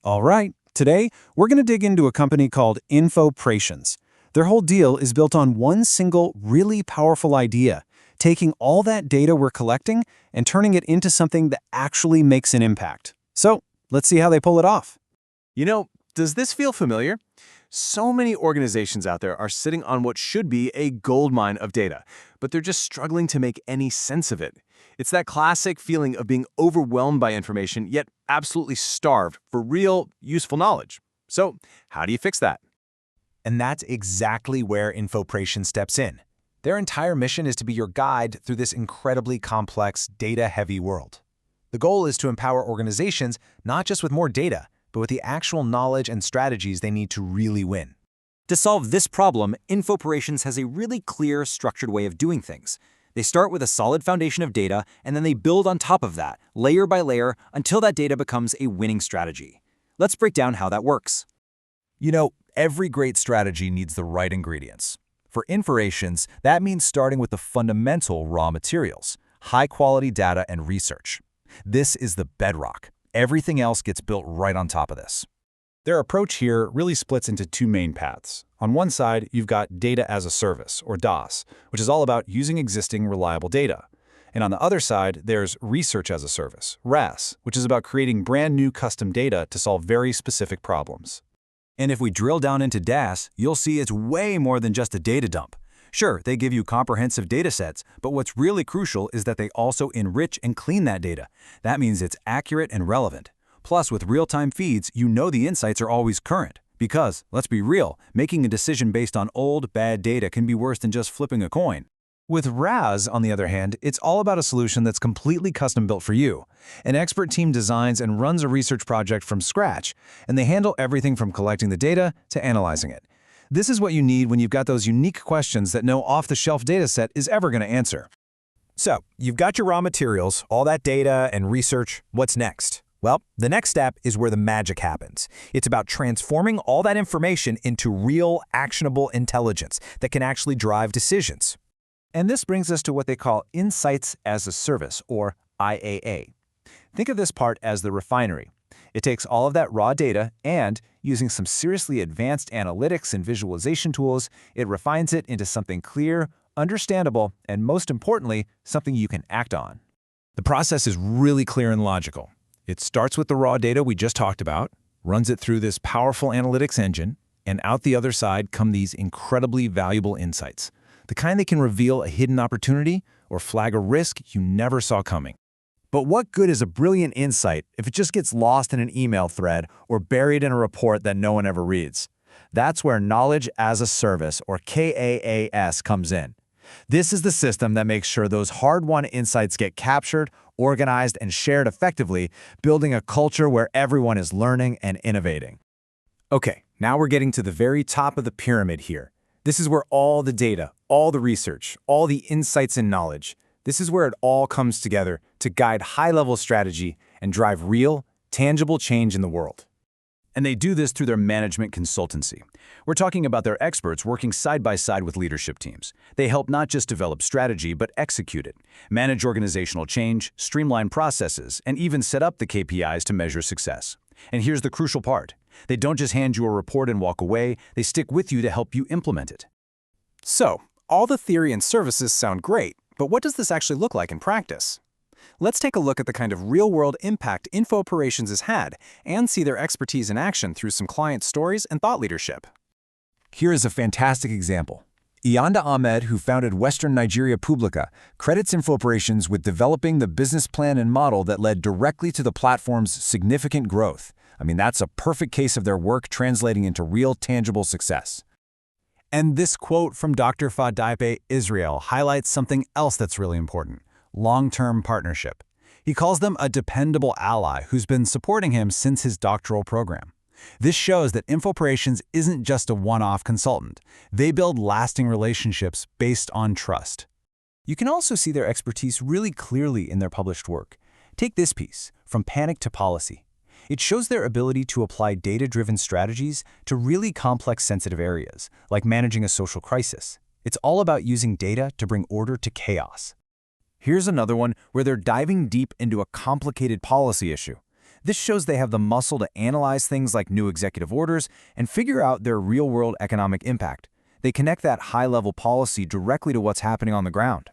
All right, today we're going to dig into a company called Infoprations. Their whole deal is built on one single, really powerful idea, taking all that data we're collecting and turning it into something that actually makes an impact. So, let's see how they pull it off. Does this feel familiar? So many organizations out there are sitting on what should be a goldmine of data, but they're just struggling to make any sense of it. It's that classic feeling of being overwhelmed by information, yet absolutely starved for real, useful knowledge. So, how do you fix that? And that's exactly where Infopration steps in. Their entire mission is to be your guide through this incredibly complex, data-heavy world. The goal is to empower organizations not just with more data, but with the actual knowledge and strategies they need to really win. To solve this problem, Infoprations has a really clear, structured way of doing things. They start with a solid foundation of data, and then they build on top of that, layer by layer, until that data becomes a winning strategy. Let's break down how that works. Every great strategy needs the right ingredients. For Infoperations, that means starting with the fundamental raw materials, high-quality data and research. This is the bedrock. Everything else gets built right on top of this. Their approach here really splits into two main paths. On one side, you've got data as a service, or DaaS, which is all about using existing reliable data. And on the other side, there's research as a service, RaaS, which is about creating brand new custom data to solve very specific problems. And if we drill down into DaaS, you'll see it's way more than just a data dump. Sure, they give you comprehensive data sets, but what's really crucial is that they also enrich and clean that data. That means it's accurate and relevant. Plus, with real-time feeds, the insights are always current. Because, let's be real, making a decision based on old, bad data can be worse than just flipping a coin. With RaaS, on the other hand, it's all about a solution that's completely custom-built for you. An expert team designs and runs a research project from scratch, and they handle everything from collecting the data to analyzing it. This is what you need when you've got those unique questions that no off-the-shelf dataset is ever going to answer. So, you've got your raw materials, all that data and research. What's next? Well, the next step is where the magic happens. It's about transforming all that information into real, actionable intelligence that can actually drive decisions. And this brings us to what they call Insights as a Service, or IaaA. Think of this part as the refinery. It takes all of that raw data and, using some seriously advanced analytics and visualization tools, it refines it into something clear, understandable, and most importantly, something you can act on. The process is really clear and logical. It starts with the raw data we just talked about, runs it through this powerful analytics engine, and out the other side come these incredibly valuable insights, the kind that can reveal a hidden opportunity or flag a risk you never saw coming. But what good is a brilliant insight if it just gets lost in an email thread or buried in a report that no one ever reads? That's where Knowledge as a Service, or KaaS, comes in. This is the system that makes sure those hard-won insights get captured, organized, and shared effectively, building a culture where everyone is learning and innovating. Okay, now we're getting to the very top of the pyramid here. This is where all the data, all the research, all the insights and knowledge, this is where it all comes together to guide high-level strategy and drive real, tangible change in the world. And they do this through their management consultancy. We're talking about their experts working side by side with leadership teams. They help not just develop strategy, but execute it, manage organizational change, streamline processes, and even set up the KPIs to measure success. And here's the crucial part. They don't just hand you a report and walk away, they stick with you to help you implement it. So, all the theory and services sound great, but what does this actually look like in practice? Let's take a look at the kind of real-world impact Infoparations has had and see their expertise in action through some client stories and thought leadership. Here is a fantastic example. Iyanda Ahmed, who founded Western Nigeria Publica, credits Infoparations with developing the business plan and model that led directly to the platform's significant growth. That's a perfect case of their work translating into real, tangible success. And this quote from Dr. Fadaipe Israel highlights something else that's really important: long-term partnership. He calls them a dependable ally who's been supporting him since his doctoral program. This shows that Infoparations isn't just a one-off consultant. They build lasting relationships based on trust. You can also see their expertise really clearly in their published work. Take this piece, From Panic to Policy. It shows their ability to apply data-driven strategies to really complex sensitive areas, like managing a social crisis. It's all about using data to bring order to chaos. Here's another one where they're diving deep into a complicated policy issue. This shows they have the muscle to analyze things like new executive orders and figure out their real-world economic impact. They connect that high-level policy directly to what's happening on the ground.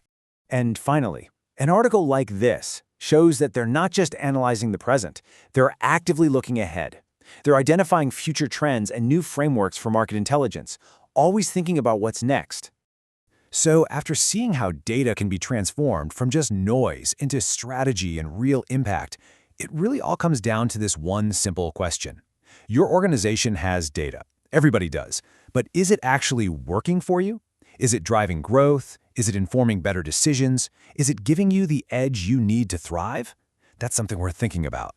And finally, an article like this shows that they're not just analyzing the present, they're actively looking ahead. They're identifying future trends and new frameworks for market intelligence, always thinking about what's next. So after seeing how data can be transformed from just noise into strategy and real impact, it really all comes down to this one simple question. Your organization has data. Everybody does. But is it actually working for you? Is it driving growth? Is it informing better decisions? Is it giving you the edge you need to thrive? That's something worth thinking about.